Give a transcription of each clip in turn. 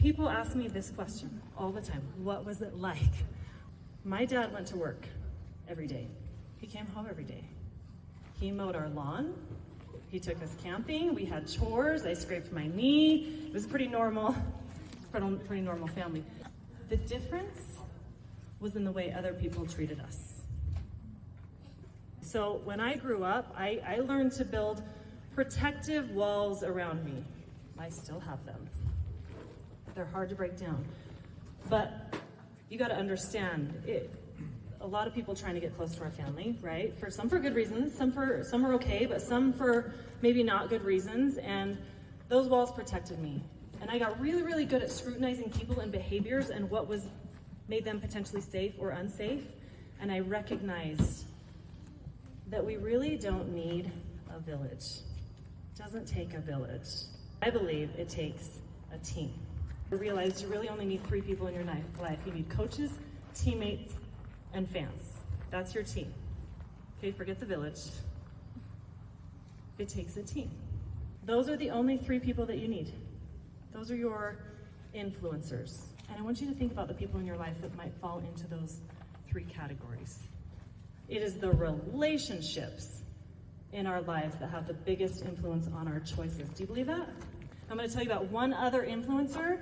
People ask me this question all the time. What was it like? My dad went to work every day. He came home every day. He mowed our lawn. He took us camping. We had chores. I scraped my knee. It was pretty normal family. The difference was in the way other people treated us. So when I grew up, I learned to build protective walls around me. I still have them. They're hard to break down. But you got to understand, a lot of people trying to get close to our family, right? Some for good reasons, some are okay, but some for maybe not good reasons. And those walls protected me. And I got really, really good at scrutinizing people and behaviors and what made them potentially safe or unsafe. And I recognized that we really don't need a village. It doesn't take a village. I believe it takes a team. I realized you really only need 3 people in your life. You need coaches, teammates, and fans. That's your team. Okay, forget the village. It takes a team. Those are the only 3 people that you need. Those are your influencers. And I want you to think about the people in your life that might fall into those 3 categories. It is the relationships in our lives that have the biggest influence on our choices. Do you believe that? I'm going to tell you about one other influencer,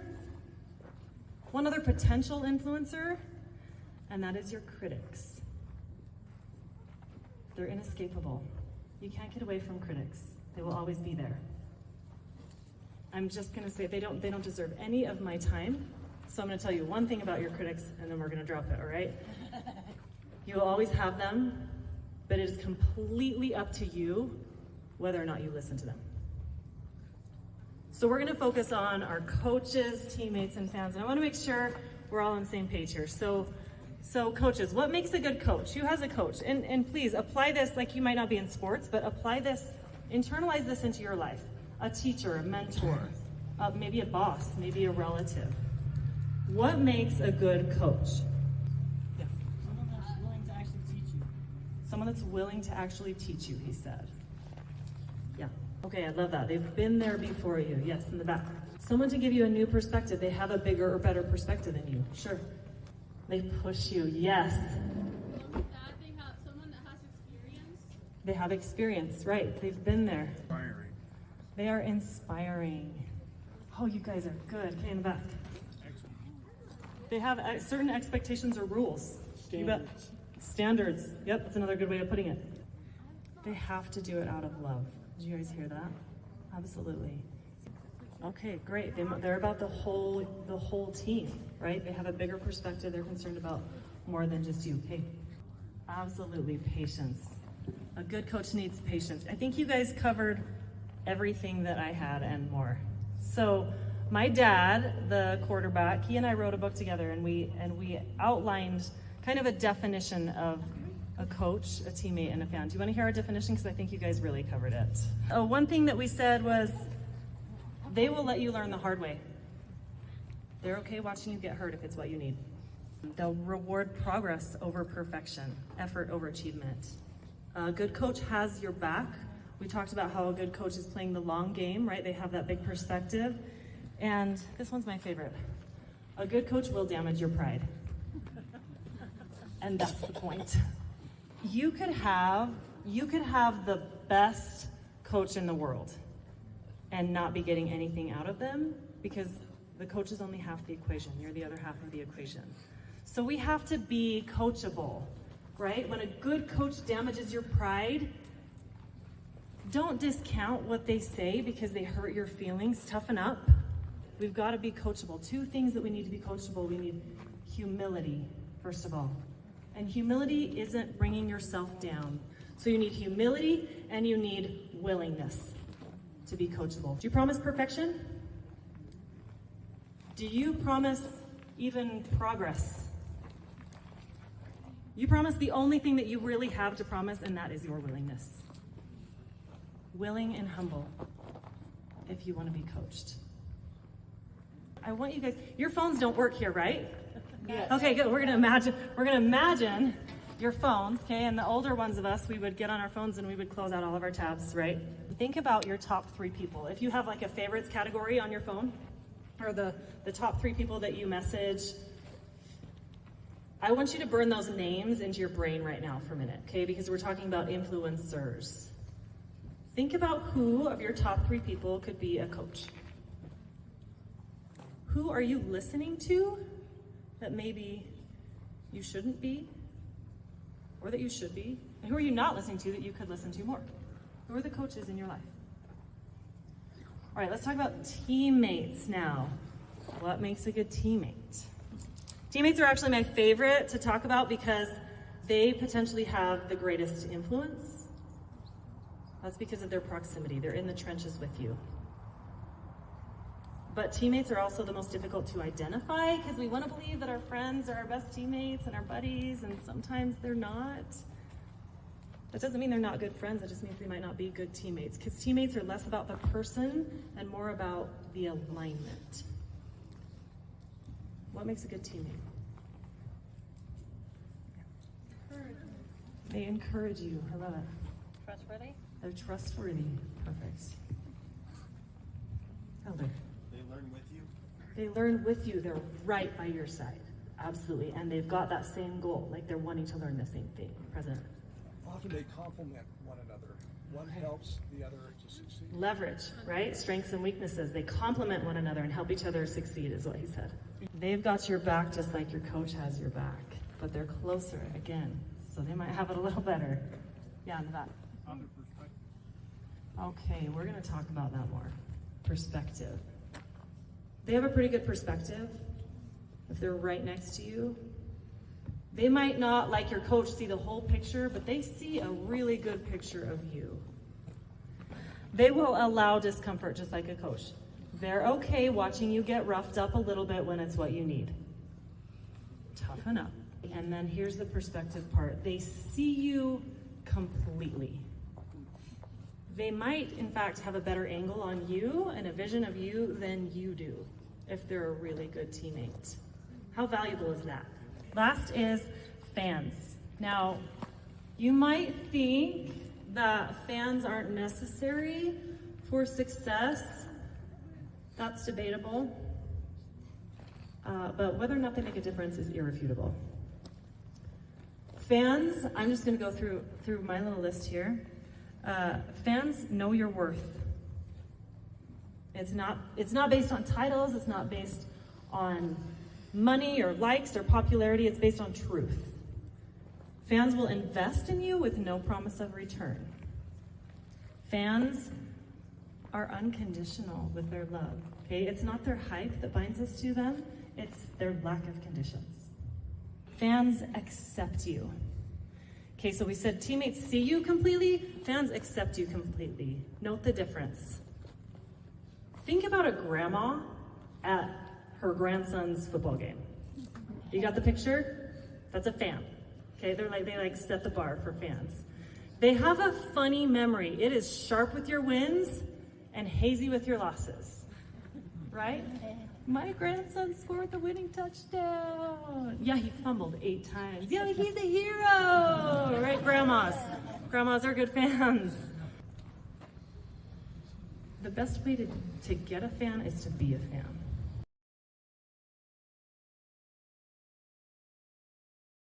one other potential influencer, and that is your critics. They're inescapable. You can't get away from critics. They will always be there. I'm just going to say they don't deserve any of my time. So I'm going to tell you one thing about your critics, and then we're going to drop it, all right? You will always have them, but it is completely up to you whether or not you listen to them. So we're going to focus on our coaches, teammates, and fans. And I want to make sure we're all on the same page here. So coaches, what makes a good coach? Who has a coach? And please apply this, like you might not be in sports, but apply this, internalize this into your life. A teacher, a mentor, maybe a boss, maybe a relative. What makes a good coach? Yeah. Someone that's willing to actually teach you. Someone that's willing to actually teach you, he said. Yeah. Okay, I love that. They've been there before you. Yes, in the back. Someone to give you a new perspective. They have a bigger or better perspective than you. Sure. They push you. Yes. They have someone that has experience. They have experience, right? They've been there. Inspiring. They are inspiring. Oh, you guys are good. Okay, in the back. They have certain expectations or rules. You bet. Standards. Yep, that's another good way of putting it. They have to do it out of love. Did you guys hear that? Absolutely. Okay, great. They're about the whole team, right? They have a bigger perspective. They're concerned about more than just you. Okay. Absolutely, patience. A good coach needs patience. I think you guys covered everything that I had and more. So my dad, the quarterback, he and I wrote a book together, and we outlined kind of a definition of a coach, a teammate, and a fan. Do you want to hear our definition? Because I think you guys really covered it. One thing that we said was they will let you learn the hard way. They're okay watching you get hurt if it's what you need. They'll reward progress over perfection, effort over achievement. A good coach has your back. We talked about how a good coach is playing the long game, right? They have that big perspective. And this one's my favorite. A good coach will damage your pride. And that's the point. You could have the best coach in the world and not be getting anything out of them because the coach is only half the equation. You're the other half of the equation. So we have to be coachable, right? When a good coach damages your pride, don't discount what they say because they hurt your feelings. Toughen up. We've got to be coachable. 2 things that we need to be coachable. We need humility, first of all. And humility isn't bringing yourself down. So you need humility and you need willingness to be coachable. Do you promise perfection? Do you promise even progress? You promise the only thing that you really have to promise, and that is your willingness. Willing and humble if you want to be coached. I want you guys, your phones don't work here, right? Yes. Okay, good. We're gonna imagine your phones, okay? And the older ones of us, we would get on our phones and we would close out all of our tabs, right? Think about your top 3 people. If you have like a favorites category on your phone, or the top 3 people that you message, I want you to burn those names into your brain right now for a minute, okay? Because we're talking about influencers. Think about who of your top 3 people could be a coach. Who are you listening to that maybe you shouldn't be, or that you should be? And who are you not listening to that you could listen to more? Who are the coaches in your life? All right, let's talk about teammates now. What makes a good teammate? Teammates are actually my favorite to talk about because they potentially have the greatest influence. That's because of their proximity. They're in the trenches with you. But teammates are also the most difficult to identify because we want to believe that our friends are our best teammates and our buddies, and sometimes they're not. That doesn't mean they're not good friends. It just means they might not be good teammates, because teammates are less about the person and more about the alignment. What makes a good teammate? They encourage you. I love it. Trustworthy? They're trustworthy. Perfect. Elder. They learn with you. They learn with you. They're right by your side. Absolutely. And they've got that same goal. Like they're wanting to learn the same thing. President. Often they complement one another. One helps the other to succeed. Leverage, right? Strengths and weaknesses. They complement one another and help each other succeed, is what he said. They've got your back just like your coach has your back, but they're closer again, so they might have it a little better. Yeah, in the back. On their perspective. Okay, we're going to talk about that more. Perspective. They have a pretty good perspective if they're right next to you. They might not, like your coach, see the whole picture, but they see a really good picture of you. They will allow discomfort just like a coach. They're okay watching you get roughed up a little bit when it's what you need. Toughen up. And then here's the perspective part. They see you completely. They might, in fact, have a better angle on you and a vision of you than you do if they're a really good teammate. How valuable is that? Last is fans. Now, you might think that fans aren't necessary for success. That's debatable. But whether or not they make a difference is irrefutable. Fans, I'm just going to go through my little list here. Fans know your worth. It's not based on titles. It's not based on money or likes or popularity. It's based on truth. Fans will invest in you with no promise of return. Fans are unconditional with their love. Okay, it's not their hype that binds us to them. It's their lack of conditions. Fans accept you. Okay, so we said teammates see you completely, fans accept you completely. Note the difference. Think about a grandma at her grandson's football game. You got the picture? That's a fan. Okay, they set the bar for fans. They have a funny memory. It is sharp with your wins and hazy with your losses. Right? My grandson scored the winning touchdown. Yeah, he fumbled 8 times. Yeah, he's a hero. Right, grandmas? Grandmas are good fans. The best way to get a fan is to be a fan.